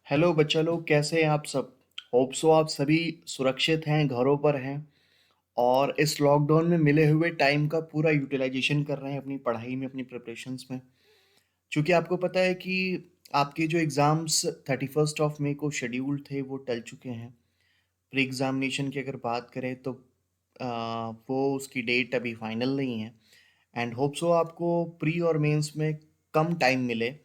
Hello बच्चा लोग, कैसे हैं आप सब। होप सो आप सभी सुरक्षित हैं, घरों पर हैं और इस लॉकडाउन में मिले हुए टाइम का पूरा यूटिलाइजेशन कर रहे हैं अपनी पढ़ाई में, अपनी प्रिपरेशंस में। क्योंकि आपको पता है कि आपके जो एग्ज़ाम्स 31 मई को शेड्यूल्ड थे वो टल चुके हैं। प्री एग्ज़ामिनेशन की अगर बात करें तो वो उसकी डेट अभी फाइनल नहीं है। एंड होप सो आपको प्री और मेंस में कम टाइम मिले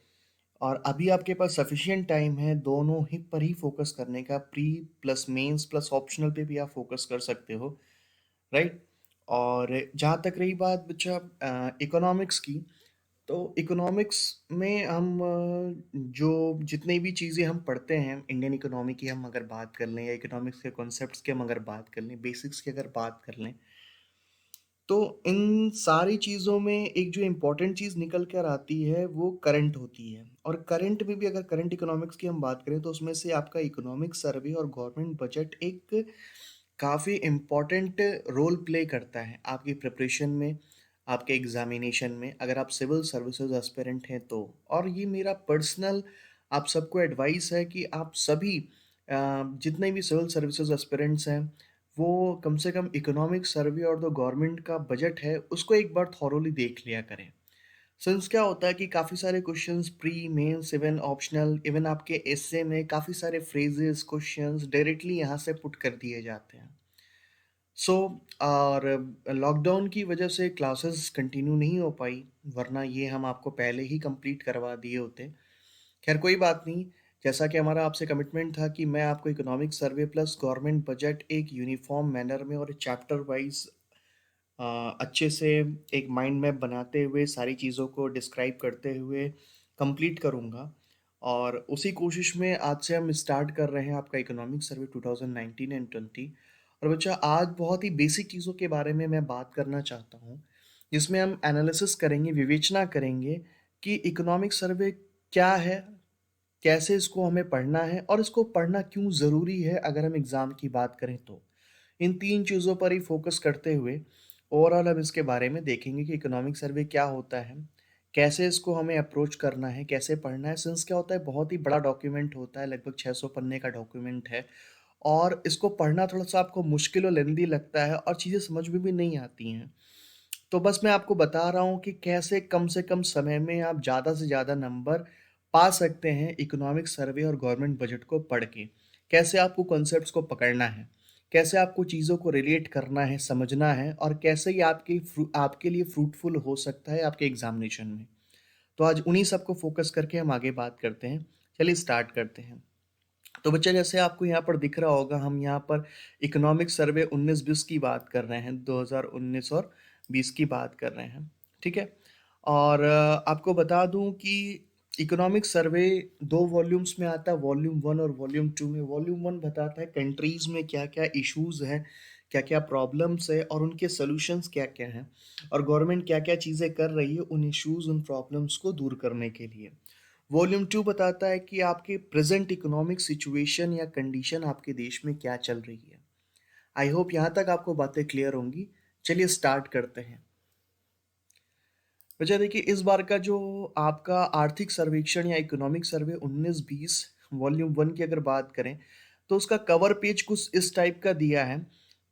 और अभी आपके पास सफिशिएंट टाइम है दोनों ही पर ही फोकस करने का। Pre plus mains plus optional पे भी आप फोकस कर सकते हो, राइट। और जहाँ तक रही बात बच्चा इकोनॉमिक्स की, तो इकोनॉमिक्स में हम जो जितनी भी चीज़ें हम पढ़ते हैं इंडियन इकोनॉमी की, हम अगर बात कर लें या इकोनॉमिक्स के कॉन्सेप्ट्स की हम अगर बात कर लें, बेसिक्स की अगर बात कर लें, तो इन सारी चीज़ों में एक जो इम्पोर्टेंट चीज़ निकल कर आती है वो करंट होती है। और करंट में भी अगर करंट इकोनॉमिक्स की हम बात करें तो उसमें से आपका इकोनॉमिक सर्वे और गवर्नमेंट बजट एक काफ़ी इम्पोर्टेंट रोल प्ले करता है आपकी प्रिपरेशन में, आपके एग्जामिनेशन में, अगर आप सिविल सर्विसेज एस्पिरेंट हैं तो। और ये मेरा पर्सनल आप सबको एडवाइस है कि आप सभी जितने भी सिविल सर्विसेज एस्पिरेंट्स हैं वो कम से कम इकोनॉमिक सर्वे और जो गवर्नमेंट का बजट है उसको एक बार थॉरोली देख लिया करें। सिंस क्या होता है कि काफ़ी सारे questions pre mains even optional even आपके एसए में काफ़ी सारे फ्रेजेस क्वेश्चंस डायरेक्टली यहाँ से पुट कर दिए जाते हैं। सो और लॉकडाउन की वजह से क्लासेस कंटिन्यू नहीं हो पाई, वरना ये हम आपको पहले ही कंप्लीट करवा दिए होते। खैर कोई बात नहीं। जैसा कि हमारा आपसे कमिटमेंट था कि मैं आपको economic survey plus government budget एक यूनिफॉर्म मैनर में और चैप्टर वाइज अच्छे से एक माइंड मैप बनाते हुए सारी चीज़ों को डिस्क्राइब करते हुए कंप्लीट करूँगा। और उसी कोशिश में आज से हम स्टार्ट कर रहे हैं आपका इकोनॉमिक सर्वे 2019 एंड 20। और बच्चा आज बहुत ही बेसिक चीज़ों के बारे में मैं बात करना चाहता हूँ, जिसमें हम एनालिसिस करेंगे, विवेचना करेंगे कि इकोनॉमिक सर्वे क्या है, कैसे इसको हमें पढ़ना है और इसको पढ़ना क्यों ज़रूरी है अगर हम एग्ज़ाम की बात करें तो। इन 3 चीज़ों पर ही फ़ोकस करते हुए ओवरऑल हम इसके बारे में देखेंगे कि इकोनॉमिक सर्वे क्या होता है, कैसे इसको हमें अप्रोच करना है, कैसे पढ़ना है। सिंस क्या होता है, बहुत ही बड़ा डॉक्यूमेंट होता है, लगभग 600 पन्ने का डॉक्यूमेंट है और इसको पढ़ना थोड़ा-सा आपको मुश्किल और लेंदी लगता है और चीज़ें समझ में भी नहीं आती हैं। तो बस मैं आपको बता रहा हूँ कि कैसे कम से कम समय में आप ज़्यादा से ज़्यादा नंबर पा सकते हैं इकोनॉमिक सर्वे और गवर्नमेंट बजट को पढ़ के। कैसे आपको कॉन्सेप्ट्स को पकड़ना है, कैसे आपको चीज़ों को रिलेट करना है, समझना है और कैसे ये आपके लिए फ्रूटफुल हो सकता है आपके एग्जामिनेशन में। तो आज उन्हीं सब को फोकस करके हम आगे बात करते हैं। चलिए स्टार्ट करते हैं। तो बच्चा जैसे आपको यहाँ पर दिख रहा होगा, हम यहाँ पर इकोनॉमिक सर्वे 19-20 की बात कर रहे हैं, 2019 और 20 की बात कर रहे हैं, ठीक है। और आपको बता दूं कि इकोनॉमिक सर्वे 2 वॉल्यूम्स में आता है, वॉल्यूम 1 और वॉल्यूम 2 में। वॉल्यूम 1 बताता है कंट्रीज में क्या क्या इश्यूज हैं, क्या क्या प्रॉब्लम्स है और उनके सोल्यूशंस क्या क्या हैं और गवर्नमेंट क्या क्या चीज़ें कर रही है उन इश्यूज उन प्रॉब्लम्स को दूर करने के लिए। वॉल्यूम 2 बताता है कि आपके प्रेजेंट इकोनॉमिक सिचुएशन या कंडीशन आपके देश में क्या चल रही है। आई होप यहाँ तक आपको बातें क्लियर होंगी। चलिए स्टार्ट करते हैं। वजह देखिए, इस बार का जो आपका आर्थिक सर्वेक्षण या इकोनॉमिक सर्वे 19-20 वॉल्यूम 1 की अगर बात करें तो उसका कवर पेज कुछ इस टाइप का दिया है।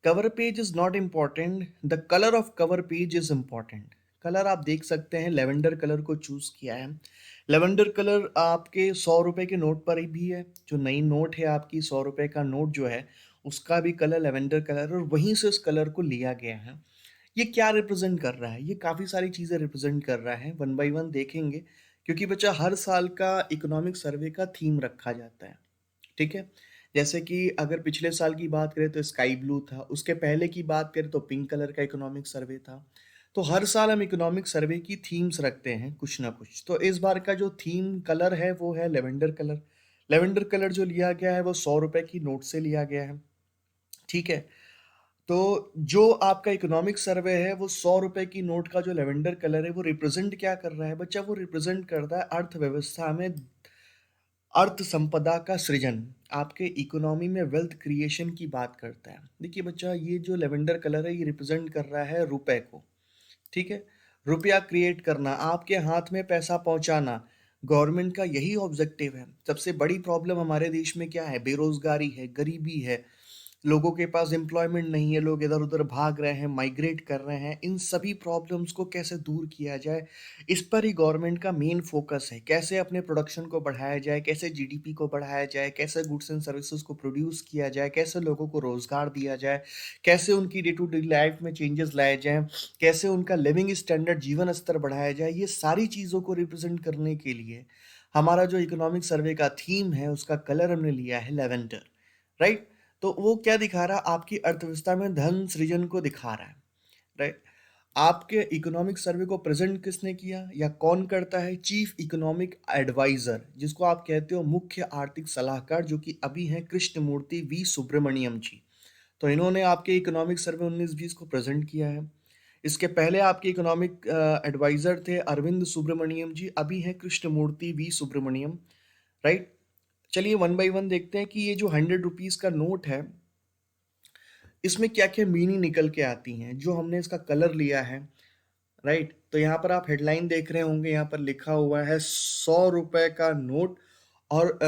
Cover page is not important, the colour of cover page is important. Colour आप देख सकते हैं, लेवेंडर कलर को चूज किया है। लेवेंडर कलर आपके 100 रुपए के नोट पर ही भी है। जो नई नोट है आपकी, 100 रुपए का नोट जो है उसका भी कलर लेवेंडर कलर, और वहीं से उस कलर को लिया गया है। ये क्या रिप्रेजेंट कर रहा है? ये काफ़ी सारी चीज़ें रिप्रेजेंट कर रहा है, वन बाय वन देखेंगे। क्योंकि बच्चा हर साल का इकोनॉमिक सर्वे का थीम रखा जाता है, ठीक है। जैसे कि अगर पिछले साल की बात करें तो स्काई ब्लू था, उसके पहले की बात करें तो पिंक कलर का इकोनॉमिक सर्वे था। तो हर साल हम इकोनॉमिक सर्वे की थीम्स रखते हैं कुछ ना कुछ। तो इस बार का जो थीम कलर है वो है लेवेंडर कलर। लेवेंडर कलर जो लिया गया है वो 100 रुपए की नोट से लिया गया है, ठीक है। तो जो आपका इकोनॉमिक सर्वे है वो 100 रुपए की नोट का जो लेवेंडर कलर है वो रिप्रेजेंट क्या कर रहा है बच्चा? वो रिप्रेजेंट करता है अर्थव्यवस्था में अर्थ संपदा का सृजन, आपके इकोनॉमी में वेल्थ क्रिएशन की बात करता है। देखिए बच्चा, ये जो लेवेंडर कलर है ये रिप्रेजेंट कर रहा है रुपए को, ठीक है। रुपया क्रिएट करना, आपके हाथ में पैसा पहुंचाना। गवर्नमेंट का यही ऑब्जेक्टिव है। सबसे बड़ी प्रॉब्लम हमारे देश में क्या है? बेरोजगारी है, गरीबी है, लोगों के पास एम्प्लॉयमेंट नहीं है, लोग इधर उधर भाग रहे हैं, माइग्रेट कर रहे हैं। इन सभी प्रॉब्लम्स को कैसे दूर किया जाए, इस पर ही गवर्नमेंट का मेन फोकस है। कैसे अपने प्रोडक्शन को बढ़ाया जाए, कैसे जीडीपी को बढ़ाया जाए, कैसे गुड्स एंड सर्विसेज को प्रोड्यूस किया जाए, कैसे लोगों को रोजगार दिया जाए, कैसे उनकी डे टू डे लाइफ में चेंजेस लाए जाएं, कैसे उनका लिविंग स्टैंडर्ड, जीवन स्तर बढ़ाया जाए। ये सारी चीज़ों को रिप्रेजेंट करने के लिए हमारा जो इकोनॉमिक सर्वे का थीम है, उसका कलर हमने लिया है लेवेंडर, राइट? तो वो क्या दिखा रहा है? आपकी अर्थव्यवस्था में धन सृजन को दिखा रहा है, राइट? आपके इकोनॉमिक सर्वे को प्रेजेंट किसने किया या कौन करता है? चीफ इकोनॉमिक एडवाइजर, जिसको आप कहते हो मुख्य आर्थिक सलाहकार, जो कि अभी हैं कृष्णमूर्ति वी सुब्रमण्यम जी। तो इन्होंने आपके इकोनॉमिक सर्वे 19-20 को प्रेजेंट किया है। इसके पहले आपके इकोनॉमिक एडवाइजर थे अरविंद सुब्रमण्यम जी, अभी हैं कृष्णमूर्ति वी सुब्रमण्यम, राइट? चलिए वन बाय वन देखते हैं कि ये जो 100 रुपीज का नोट है, इसमें क्या क्या मीनिंग निकल के आती हैं जो हमने इसका कलर लिया है, राइट? तो यहाँ पर आप हेडलाइन देख रहे होंगे, यहाँ पर लिखा हुआ है 100 रुपए का नोट और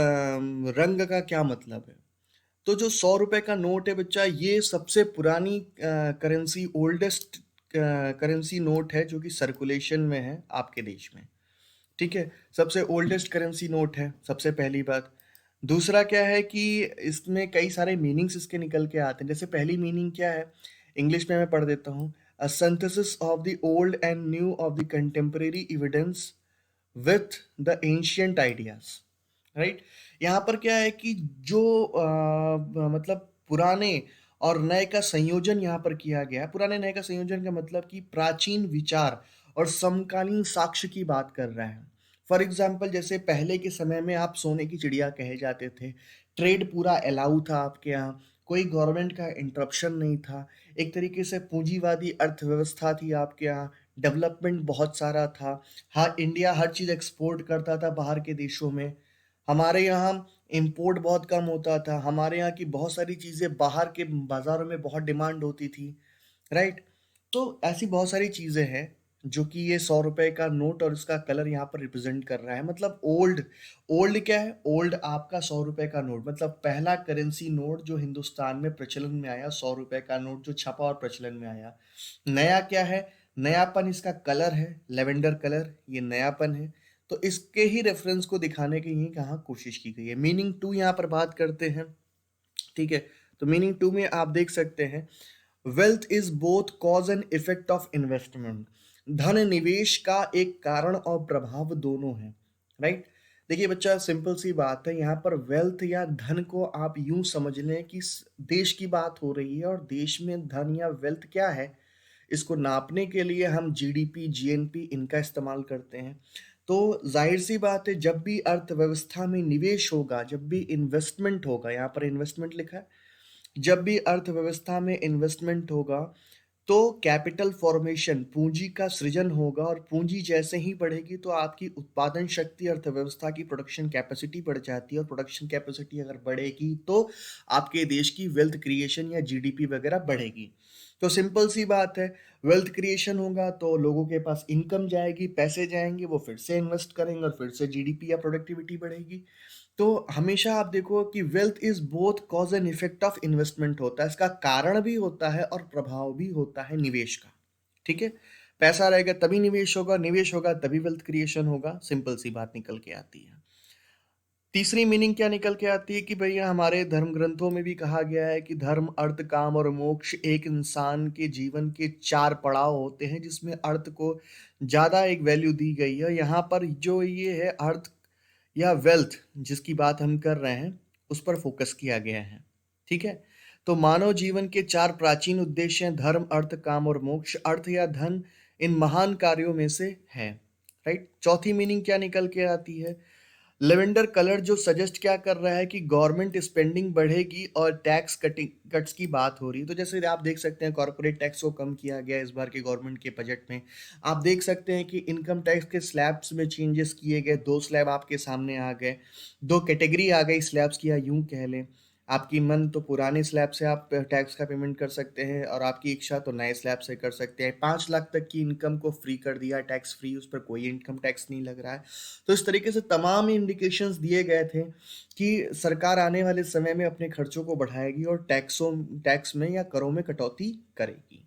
रंग का क्या मतलब है। तो जो 100 रुपए का नोट है बच्चा, ये सबसे पुरानी करेंसी, ओल्डेस्ट करेंसी नोट है जो कि सर्कुलेशन में है आपके देश में, ठीक है? सबसे ओल्डेस्ट करेंसी नोट है, सबसे पहली बात। दूसरा क्या है कि इसमें कई सारे मीनिंग्स इसके निकल के आते हैं। जैसे पहली मीनिंग क्या है, इंग्लिश में मैं पढ़ देता हूँ। अ synthesis of the old and new of the contemporary evidence with the ancient ideas, right? यहाँ पर क्या है कि जो मतलब पुराने और नए का संयोजन यहाँ पर किया गया है। पुराने नए का संयोजन का मतलब कि प्राचीन विचार और समकालीन साक्ष्य की बात कर रहे हैं। फॉर एग्जाम्पल, जैसे पहले के समय में आप सोने की चिड़िया कहे जाते थे, ट्रेड पूरा अलाउ था आपके यहाँ, कोई गवर्नमेंट का इंटरप्शन नहीं था, एक तरीके से पूंजीवादी अर्थव्यवस्था थी आपके यहाँ, डेवलपमेंट बहुत सारा था। हाँ, इंडिया हर चीज़ एक्सपोर्ट करता था बाहर के देशों में, हमारे यहाँ इंपोर्ट बहुत कम होता था, हमारे यहाँ की बहुत सारी चीज़ें बाहर के बाज़ारों में बहुत डिमांड होती थी, राइट? तो ऐसी बहुत सारी चीज़ें हैं जो कि ये 100 रुपए का नोट और इसका कलर यहाँ पर रिप्रेजेंट कर रहा है। मतलब ओल्ड, ओल्ड क्या है? ओल्ड आपका 100 रुपए का नोट, मतलब पहला करेंसी नोट जो हिंदुस्तान में प्रचलन में आया, 100 रुपए का नोट जो छपा और प्रचलन में आया। नया क्या है? नयापन इसका कलर है, लेवेंडर कलर, ये नयापन है। तो इसके ही रेफरेंस को दिखाने की ही कहाँ कोशिश की गई है। मीनिंग टू यहाँ पर बात करते हैं, ठीक है? तो मीनिंग टू में आप देख सकते हैं, wealth is both cause and effect of investment. धन निवेश का एक कारण और प्रभाव दोनों है, राइट? देखिए बच्चा, सिंपल सी बात है, यहाँ पर वेल्थ या धन को आप यूं समझ लें कि देश की बात हो रही है, और देश में धन या वेल्थ क्या है, इसको नापने के लिए हम जीडीपी, जीएनपी इनका इस्तेमाल करते हैं। तो जाहिर सी बात है, जब भी अर्थव्यवस्था में निवेश होगा, जब भी इन्वेस्टमेंट होगा, यहाँ पर इन्वेस्टमेंट लिखा है, जब भी अर्थव्यवस्था में इन्वेस्टमेंट होगा, तो कैपिटल फॉर्मेशन, पूंजी का सृजन होगा, और पूंजी जैसे ही बढ़ेगी तो आपकी उत्पादन शक्ति, अर्थव्यवस्था की प्रोडक्शन कैपेसिटी बढ़ जाती है, और प्रोडक्शन कैपेसिटी अगर बढ़ेगी तो आपके देश की वेल्थ क्रिएशन या जीडीपी वगैरह बढ़ेगी। तो सिंपल सी बात है, वेल्थ क्रिएशन होगा तो लोगों के पास इनकम जाएगी, पैसे जाएंगे, वो फिर से इन्वेस्ट करेंगे और फिर से जीडीपी या प्रोडक्टिविटी बढ़ेगी। तो हमेशा आप देखो कि wealth is both cause and effect of investment होता है, इसका कारण भी होता है और प्रभाव भी होता है निवेश का, ठीक है? पैसा रहेगा तभी निवेश होगा, निवेश होगा तभी वेल्थ क्रिएशन होगा, सिंपल सी बात निकल के आती है। तीसरी मीनिंग क्या निकल के आती है कि भैया, हमारे धर्म ग्रंथों में भी कहा गया है कि धर्म, अर्थ, काम और मोक्ष एक इंसान के जीवन के 4 पड़ाव होते हैं, जिसमें अर्थ को ज़्यादा एक वैल्यू दी गई है। यहाँ पर जो ये है अर्थ या वेल्थ जिसकी बात हम कर रहे हैं, उस पर फोकस किया गया है, ठीक है? तो मानव जीवन के 4 प्राचीन उद्देश्य हैं, धर्म, अर्थ, काम और मोक्ष। अर्थ या धन इन महान कार्यों में से है, राइट? चौथी मीनिंग क्या निकल के आती है? लेवेंडर कलर जो सजेस्ट क्या कर रहा है कि गवर्नमेंट स्पेंडिंग बढ़ेगी और टैक्स कटिंग कट्स की बात हो रही है। तो जैसे आप देख सकते हैं, कॉर्पोरेट टैक्स को कम किया गया इस बार के गवर्नमेंट के बजट में। आप देख सकते हैं कि इनकम टैक्स के स्लैब्स में चेंजेस किए गए, 2 स्लैब आपके सामने आ गए, 2 कैटेगरी आ गई स्लैब्स की, या यूं कह लें। आपकी मन तो पुराने स्लैब से आप टैक्स का पेमेंट कर सकते हैं और आपकी इच्छा तो नए स्लैब से कर सकते हैं। 5 लाख तक की इनकम को फ्री कर दिया, टैक्स फ्री, उस पर कोई इनकम टैक्स नहीं लग रहा है। तो इस तरीके से तमाम इंडिकेशंस दिए गए थे कि सरकार आने वाले समय में अपने खर्चों को बढ़ाएगी और टैक्स में या करों में कटौती करेगी।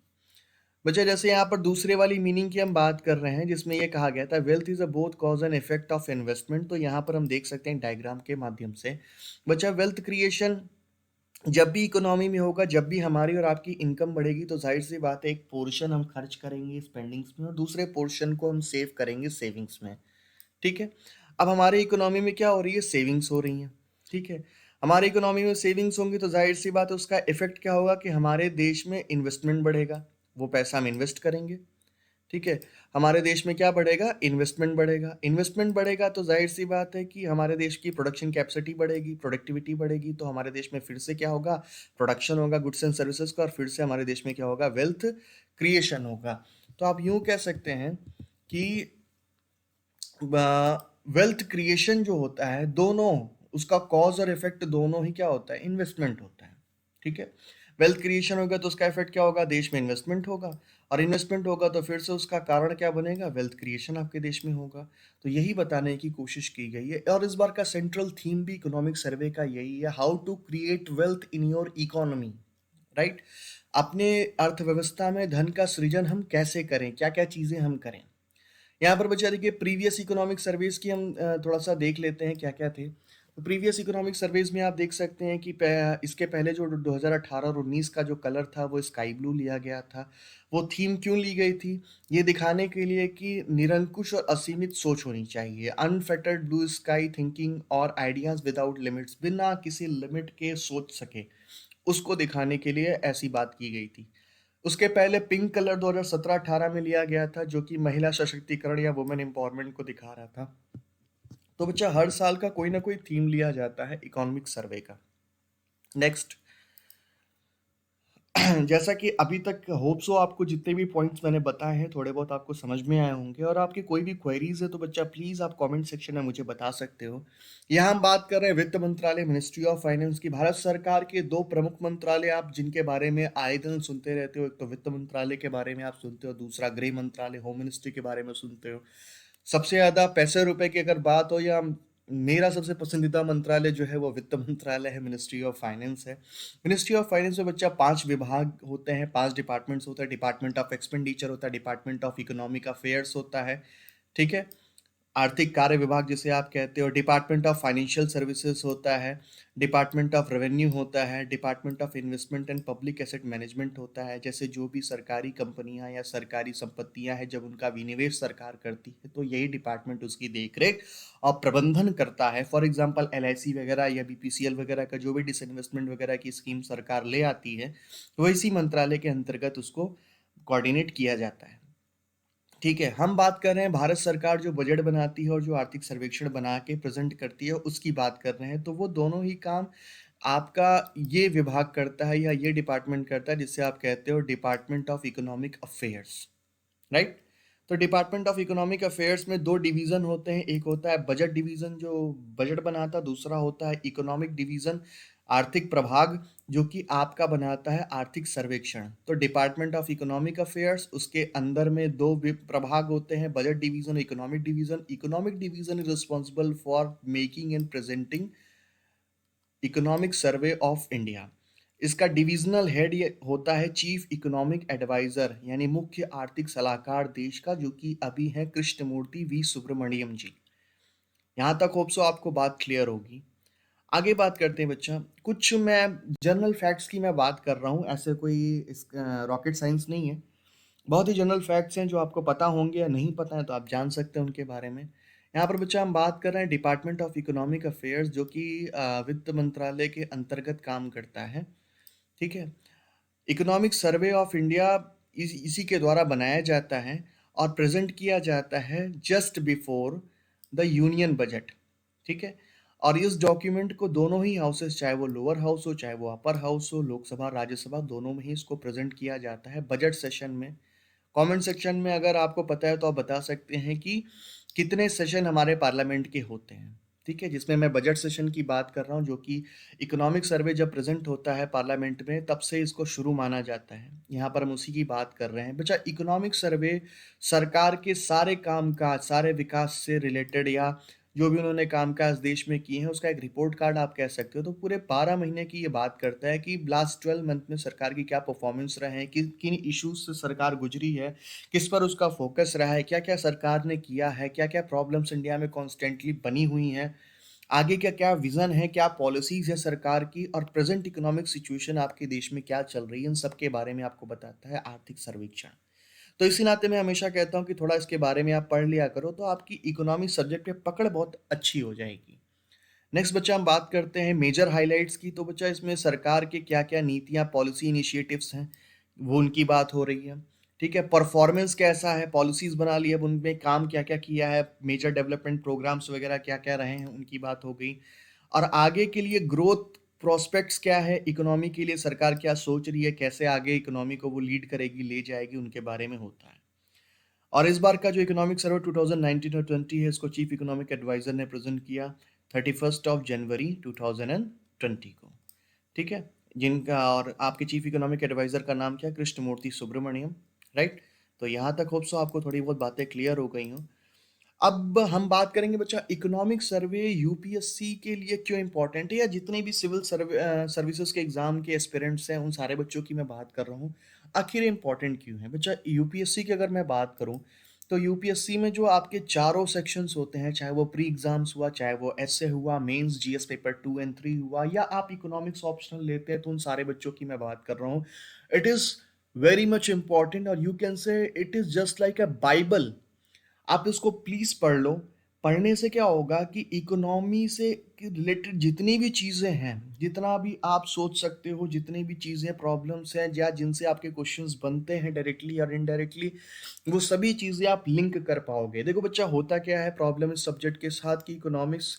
बच्चा, जैसे यहाँ पर दूसरे वाली मीनिंग की हम बात कर रहे हैं जिसमें ये कहा गया था wealth is a both cause and effect of investment, तो यहाँ पर हम देख सकते हैं डायग्राम के माध्यम से। बच्चा, वेल्थ क्रिएशन जब भी इकोनॉमी में होगा, जब भी हमारी और आपकी इनकम बढ़ेगी, तो जाहिर सी बात है एक पोर्शन हम खर्च करेंगे स्पेंडिंग्स में और दूसरे पोर्शन को हम सेव करेंगे सेविंग्स में। ठीक है। अब हमारी इकोनॉमी में क्या हो रही है, सेविंग्स हो रही हैं। ठीक है। हमारी इकोनॉमी में सेविंग्स होंगी तो जाहिर सी बात है उसका इफेक्ट क्या होगा कि हमारे देश में इन्वेस्टमेंट बढ़ेगा, वो पैसा हम इन्वेस्ट करेंगे। ठीक है। हमारे देश में क्या बढ़ेगा, इन्वेस्टमेंट बढ़ेगा। इन्वेस्टमेंट बढ़ेगा तो जाहिर सी बात है कि हमारे देश की प्रोडक्शन कैपेसिटी बढ़ेगी, प्रोडक्टिविटी बढ़ेगी, तो हमारे देश में फिर से क्या होगा, प्रोडक्शन होगा गुड्स एंड सर्विसेज का, और फिर से हमारे देश में क्या होगा, वेल्थ क्रिएशन होगा। तो आप यूं कह सकते हैं कि वेल्थ क्रिएशन जो होता है, दोनों उसका कॉज और इफेक्ट दोनों ही क्या होता है, इन्वेस्टमेंट होता है। ठीक है। वेल्थ क्रिएशन होगा तो उसका इफेक्ट क्या होगा, देश में इन्वेस्टमेंट होगा, और इन्वेस्टमेंट होगा तो फिर से उसका कारण क्या बनेगा, वेल्थ क्रिएशन आपके देश में होगा। तो यही बताने की कोशिश की गई है, और इस बार का सेंट्रल थीम भी इकोनॉमिक सर्वे का यही है, how to create wealth in your economy. Right. अपने अर्थव्यवस्था में धन का सृजन हम कैसे करें, क्या क्या चीजें हम करें। यहाँ पर बच्चा देखिए, प्रीवियस इकोनॉमिक सर्वेज की हम थोड़ा सा देख लेते हैं क्या क्या थे। तो प्रीवियस इकोनॉमिक सर्वेज में आप देख सकते हैं कि इसके पहले जो 2018 और 19 का जो कलर था वो स्काई ब्लू लिया गया था। वो थीम क्यों ली गई थी, ये दिखाने के लिए कि निरंकुश और असीमित सोच होनी चाहिए, अनफेटर्ड ब्लू स्काई थिंकिंग और आइडियाज विदाउट लिमिट्स, बिना किसी लिमिट के सोच सके, उसको दिखाने के लिए ऐसी बात की गई थी। उसके पहले पिंक कलर 2017-18 में लिया गया था, जो कि महिला सशक्तिकरण या वुमेन एम्पावरमेंट को दिखा रहा था। तो बच्चा, हर साल का कोई ना कोई थीम लिया जाता है इकोनॉमिक सर्वे का। नेक्स्ट, जैसा कि अभी तक होप सो आपको जितने भी पॉइंट्स मैंने बताए हैं थोड़े बहुत आपको समझ में आए होंगे, और आपकी कोई भी क्वेरीज है तो बच्चा प्लीज आप कमेंट सेक्शन में मुझे बता सकते हो। यहाँ हम बात कर रहे हैं वित्त मंत्रालय, मिनिस्ट्री ऑफ फाइनेंस की। भारत सरकार के दो प्रमुख मंत्रालय आप जिनके बारे में आए दिन सुनते रहते हो, एक तो वित्त मंत्रालय के बारे में आप सुनते हो, दूसरा गृह मंत्रालय होम मिनिस्ट्री के बारे में सुनते हो। सबसे ज्यादा पैसे रुपए की अगर बात हो, या मेरा सबसे पसंदीदा मंत्रालय जो है वो वित्त मंत्रालय है, मिनिस्ट्री ऑफ फाइनेंस है। मिनिस्ट्री ऑफ फाइनेंस में बच्चा 5 विभाग होते हैं, 5 डिपार्टमेंट्स होता है। डिपार्टमेंट ऑफ एक्सपेंडिचर होता है, डिपार्टमेंट ऑफ इकोनॉमिक अफेयर्स होता है। ठीक है। आर्थिक कार्य विभाग जिसे आप कहते हो, डिपार्टमेंट ऑफ फाइनेंशियल सर्विसेज होता है, डिपार्टमेंट ऑफ रेवेन्यू होता है, department of investment and public asset management होता है। जैसे जो भी सरकारी कंपनियां या सरकारी संपत्तियां हैं, जब उनका विनिवेश सरकार करती है तो यही डिपार्टमेंट उसकी देखरेख और प्रबंधन करता है। फॉर एग्जांपल एलआईसी वगैरह या बीपीसीएल वगैरह का जो भी डिसइन्वेस्टमेंट वगैरह की स्कीम सरकार ले आती है, तो इसी मंत्रालय के अंतर्गत उसको कोऑर्डिनेट किया जाता है। ठीक है। हम बात कर रहे हैं भारत सरकार जो बजट बनाती है और जो आर्थिक सर्वेक्षण बना के प्रेजेंट करती है, उसकी बात कर रहे हैं। तो वो दोनों ही काम आपका ये विभाग करता है या ये डिपार्टमेंट करता है, जिसे आप कहते हो department of economic affairs. Right. तो डिपार्टमेंट ऑफ इकोनॉमिक अफेयर्स में दो डिवीजन होते हैं, एक होता है बजट डिवीजन जो बजट बनाता है, दूसरा होता है इकोनॉमिक डिवीजन, आर्थिक प्रभाग, जो कि आपका बनाता है आर्थिक सर्वेक्षण। तो डिपार्टमेंट ऑफ इकोनॉमिक अफेयर्स, उसके अंदर में दो प्रभाग होते हैं, budget division, economic division. Economic division is responsible for making and presenting economic survey of India. इसका डिविजनल हेड ये होता है चीफ इकोनॉमिक एडवाइजर, यानी मुख्य आर्थिक सलाहकार देश का, जो कि अभी है कृष्णमूर्ति वी सुब्रमण्यम जी। यहाँ तक होप सो आपको बात क्लियर होगी। आगे बात करते हैं बच्चा, कुछ मैं जनरल फैक्ट्स की मैं बात कर रहा हूँ, ऐसे कोई इस रॉकेट साइंस नहीं है। बहुत ही जनरल फैक्ट्स हैं जो आपको पता होंगे, या नहीं पता है तो आप जान सकते हैं उनके बारे में। यहाँ पर बच्चा हम बात कर रहे हैं डिपार्टमेंट ऑफ इकोनॉमिक अफेयर्स, जो कि वित्त मंत्रालय के अंतर्गत काम करता है। ठीक है। इकोनॉमिक सर्वे ऑफ इंडिया इसी के द्वारा बनाया जाता है और प्रेजेंट किया जाता है just before the union budget. ठीक है। और इस डॉक्यूमेंट को दोनों ही हाउसेस, चाहे वो लोअर हाउस हो चाहे वो अपर हाउस हो, लोकसभा राज्यसभा, दोनों में ही इसको प्रेजेंट किया जाता है बजट सेशन में। कमेंट सेक्शन में अगर आपको पता है तो आप बता सकते हैं कि कितने सेशन हमारे पार्लियामेंट के होते हैं। ठीक है, जिसमें मैं बजट सेशन की बात कर रहा हूँ, जो कि इकोनॉमिक सर्वे जब प्रेजेंट होता है पार्लियामेंट में तब से इसको शुरू माना जाता है। यहाँ पर हम उसी की बात कर रहे हैं। बच्चा, इकोनॉमिक सर्वे सरकार के सारे काम-काज, सारे विकास से रिलेटेड या जो भी उन्होंने काम-काज देश में किए हैं, उसका एक रिपोर्ट कार्ड आप कह सकते हो। तो पूरे 12 महीने की ये बात करता है कि लास्ट 12 मंथ में सरकार की क्या परफॉर्मेंस रहे हैं, किन इश्यूज से सरकार गुजरी है, किस पर उसका फोकस रहा है, क्या-क्या सरकार ने किया है, क्या-क्या प्रॉब्लम्स इंडिया में कॉन्स्टेंटली बनी हुई हैं, आगे का क्या विजन है, क्या पॉलिसीज है सरकार की, और प्रेजेंट इकोनॉमिक सिचुएशन आपके देश में क्या चल रही है, इन सब के बारे में आपको बताता है आर्थिक सर्वेक्षण। तो इसी नाते मैं हमेशा कहता हूँ कि थोड़ा इसके बारे में आप पढ़ लिया करो, तो आपकी इकोनॉमी सब्जेक्ट में पकड़ बहुत अच्छी हो जाएगी। नेक्स्ट बच्चा, हम बात करते हैं मेजर हाइलाइट्स की। तो बच्चा, इसमें सरकार के क्या-क्या नीतियाँ, पॉलिसी इनिशिएटिव्स हैं, वो उनकी बात हो रही है। ठीक है, परफॉर्मेंस कैसा है, पॉलिसीज़ बना ली, अब उनमें काम क्या-क्या किया है, मेजर डेवलपमेंट प्रोग्राम्स वगैरह क्या-क्या रहे हैं, उनकी बात हो गई। और आगे के लिए ग्रोथ प्रोस्पेक्ट्स क्या है, इकोनॉमी के लिए सरकार क्या सोच रही है, कैसे आगे इकोनॉमी को वो लीड करेगी, ले जाएगी, उनके बारे में होता है। और इस बार का जो इकोनॉमिक सर्वे 2019 और 20 है, इसको चीफ इकोनॉमिक एडवाइजर ने प्रेजेंट किया 31 ऑफ जनवरी 2020 को। ठीक है, जिनका और आपके चीफ इकोनॉमिक एडवाइजर का नाम क्या है? कृष्णमूर्ति सुब्रमण्यम। राइट। तो यहाँ तक होप सो आपको थोड़ी बहुत बातें क्लियर हो गई हों। अब हम बात करेंगे बच्चा, इकोनॉमिक सर्वे यूपीएससी के लिए क्यों इंपॉर्टेंट है, या जितने भी सिविल सर्विसेज के एग्जाम के एस्पिरेंट्स हैं, उन सारे बच्चों की मैं बात कर रहा हूँ। आखिर इंपॉर्टेंट क्यों है बच्चा? यूपीएससी की अगर मैं बात करूँ, तो यूपीएससी में जो आपके चारों सेक्शंस होते हैं, चाहे वो प्री एग्जाम्स हुआ, चाहे वो एसए हुआ, मेंस, जीएस पेपर 2 एंड 3 हुआ, या आप इकोनॉमिक्स ऑप्शनल लेते हैं, तो उन सारे बच्चों की मैं बात कर रहा हूँ। It is very much important, और you can say it is just like a Bible. आप इसको प्लीज पढ़ लो। पढ़ने से क्या होगा कि इकोनॉमी से रिलेटेड जितनी भी चीजें हैं, जितना भी आप सोच सकते हो, जितनी भी चीजें प्रॉब्लम्स हैं, या जिनसे आपके क्वेश्चंस बनते हैं डायरेक्टली और इनडायरेक्टली, वो सभी चीजें आप लिंक कर पाओगे। देखो बच्चा, होता क्या है प्रॉब्लम इस सब्जेक्ट के साथ, कि इकोनॉमिक्स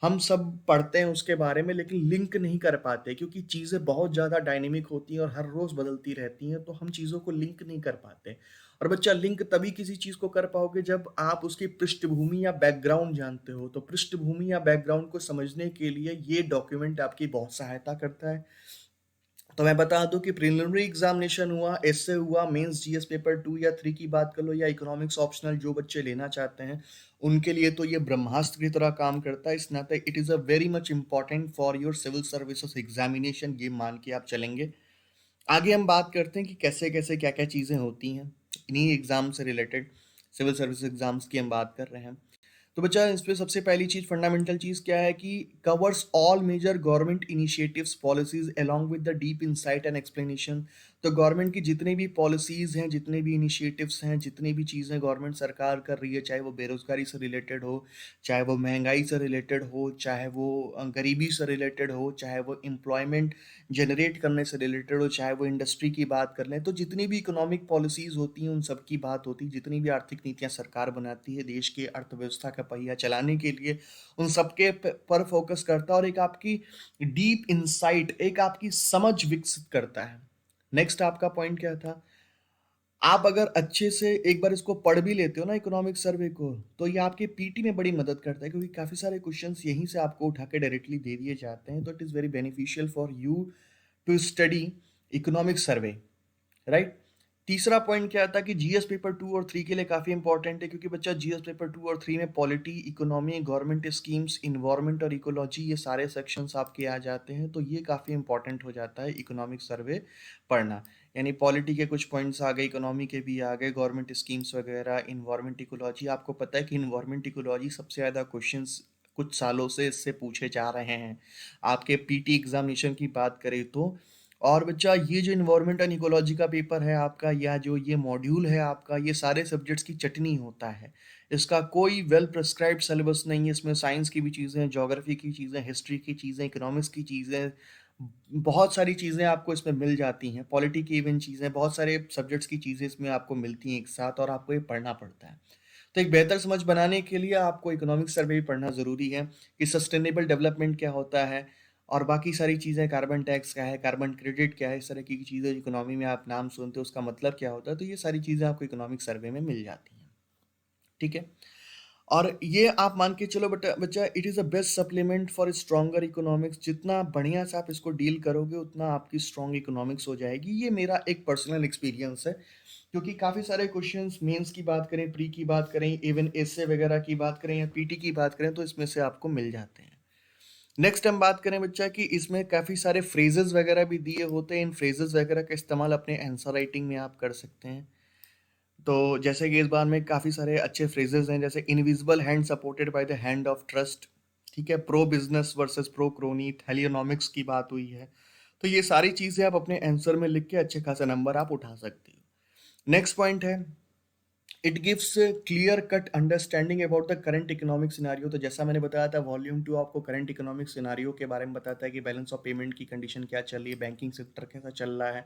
हम सब पढ़ते हैं उसके बारे में, लेकिन लिंक नहीं कर पाते, क्योंकि चीज़ें बहुत ज़्यादा डायनेमिक होती हैं और हर रोज़ बदलती रहती हैं, तो हम चीज़ों को लिंक नहीं कर पाते। और बच्चा, लिंक तभी किसी चीज़ को कर पाओगे जब आप उसकी पृष्ठभूमि या बैकग्राउंड जानते हो। तो पृष्ठभूमि या बैकग्राउंड को समझने के लिए ये डॉक्यूमेंट आपकी बहुत सहायता करता है। तो मैं बता दूं कि प्रिलिमिनरी एग्जामिनेशन हुआ, एसए हुआ, मेंस, जीएस पेपर 2 या 3 की बात कर लो, या इकोनॉमिक्स ऑप्शनल जो बच्चे लेना चाहते हैं, उनके लिए तो ये ब्रह्मास्त्र की तरह काम करता है। इस नाते it is a very much important for your civil services examination, ये मान के आप चलेंगे। आगे हम बात करते हैं कि कैसे कैसे क्या क्या चीज़ें होती हैं इन्हीं एग्जाम से रिलेटेड। सिविल सर्विस एग्जाम्स की हम बात कर रहे हैं। तो बच्चा, इस पे सबसे पहली चीज, फंडामेंटल चीज क्या है कि covers all major government initiatives, policies along with the deep insight and explanation. तो गवर्नमेंट की जितनी भी पॉलिसीज हैं, जितने भी इनिशिएटिव्स हैं, जितनी भी चीज़ें गवर्नमेंट सरकार कर रही है, चाहे वो बेरोजगारी से रिलेटेड हो, चाहे वो महंगाई से रिलेटेड हो, चाहे वो गरीबी से रिलेटेड हो, चाहे वो एम्प्लॉयमेंट जनरेट करने से रिलेटेड हो, चाहे वो इंडस्ट्री की बात कर लें, तो जितनी भी इकोनॉमिक पॉलिसीज होती हैं, उन सब की बात होती है। जितनी भी आर्थिक नीतियां सरकार बनाती है देश के अर्थव्यवस्था का पहिया चलाने के लिए, उन सबके पर फोकस करता है, और एक आपकी डीप इंसाइट, एक आपकी समझ विकसित करता है। नेक्स्ट आपका पॉइंट क्या था? आप अगर अच्छे से एक बार इसको पढ़ भी लेते हो ना, इकोनॉमिक सर्वे को, तो ये आपके पीटी में बड़ी मदद करता है, क्योंकि काफ़ी सारे क्वेश्चंस यहीं से आपको उठा के डायरेक्टली दे दिए जाते हैं। तो it is very beneficial for you to study economic survey. Right. तीसरा पॉइंट क्या था कि जीएस पेपर 2 और 3 के लिए काफ़ी इंपॉर्टेंट है, क्योंकि बच्चा जीएस पेपर 2 और 3 में polity, economy, government schemes, environment और इकोलॉजी, ये सारे सेक्शंस आपके आ जाते हैं। तो ये काफ़ी इंपॉर्टेंट हो जाता है इकोनॉमिक सर्वे पढ़ना। यानी पॉलिटी के कुछ पॉइंट्स आ गए, इकोनॉमी के भी आ गए, गवर्नमेंट स्कीम्स वगैरह, इन्वायरमेंट, इकोलॉजी। आपको पता है कि इन्वायरमेंट, इकोलॉजी सबसे ज़्यादा क्वेश्चंस कुछ सालों से इससे पूछे जा रहे हैं, आपके पीटी एग्जामिनेशन की बात करें तो। और बच्चा, ये जो इन्वायरमेंट एंड इकोलॉजी का पेपर है आपका, या जो ये मॉड्यूल है आपका, ये सारे सब्जेक्ट्स की चटनी होता है। इसका कोई वेल प्रिस्क्राइब्ड सिलेबस नहीं है। इसमें साइंस की भी चीज़ें, ज्योग्राफी की चीज़ें, हिस्ट्री की चीज़ें, इकोनॉमिक्स की चीज़ें, बहुत सारी चीज़ें आपको इसमें मिल जाती हैं। पॉलिटी की इवन चीज़ें, बहुत सारे सब्जेक्ट्स की चीज़ें इसमें आपको मिलती हैं एक साथ, और आपको ये पढ़ना पड़ता है। तो एक बेहतर समझ बनाने के लिए आपको इकोनॉमिक सर्वे भी पढ़ना ज़रूरी है, कि सस्टेनेबल डेवलपमेंट क्या होता है, और बाकी सारी चीज़ें, कार्बन टैक्स क्या है, कार्बन क्रेडिट क्या है, इस तरह की चीज़ें इकोनॉमी में आप नाम सुनते हो, उसका मतलब क्या होता है। तो ये सारी चीज़ें आपको इकोनॉमिक सर्वे में मिल जाती हैं। ठीक है। और ये आप मान के चलो बट बच्चा, it is the best supplement for stronger economics. जितना बढ़िया से आप इसको डील करोगे उतना आपकी स्ट्रॉन्ग इकोनॉमिक्स हो जाएगी। ये मेरा एक पर्सनल एक्सपीरियंस है, क्योंकि काफ़ी सारे क्वेश्चंस मेंस की बात करें, प्री की बात करें, इवन एसए वगैरह की बात करें या पीटी की बात करें, तो इसमें से आपको मिल जाते हैं। नेक्स्ट हम बात करें बच्चा कि इसमें काफ़ी सारे फ्रेजेस वगैरह भी दिए होते हैं। इन फ्रेजेस वगैरह का इस्तेमाल अपने आंसर राइटिंग में आप कर सकते हैं। तो जैसे कि इस बार में काफ़ी सारे अच्छे फ्रेजेस हैं, जैसे invisible hand supported by the hand of trust. ठीक है, pro business versus pro crony, थैलियोनॉमिक्स की बात हुई है। तो ये सारी चीज़ें आप अपने आंसर में लिख के अच्छे खासा नंबर आप उठा सकते हो। नेक्स्ट पॉइंट है, it gives clear cut understanding about the current economic scenario. तो जैसा मैंने बताया था, वॉल्यूम 2 आपको करंट इकोनॉमिक सिनारियो के बारे में बताता है कि बैलेंस ऑफ पेमेंट की कंडीशन क्या चल रही है, बैंकिंग सेक्टर कैसा चल रहा है,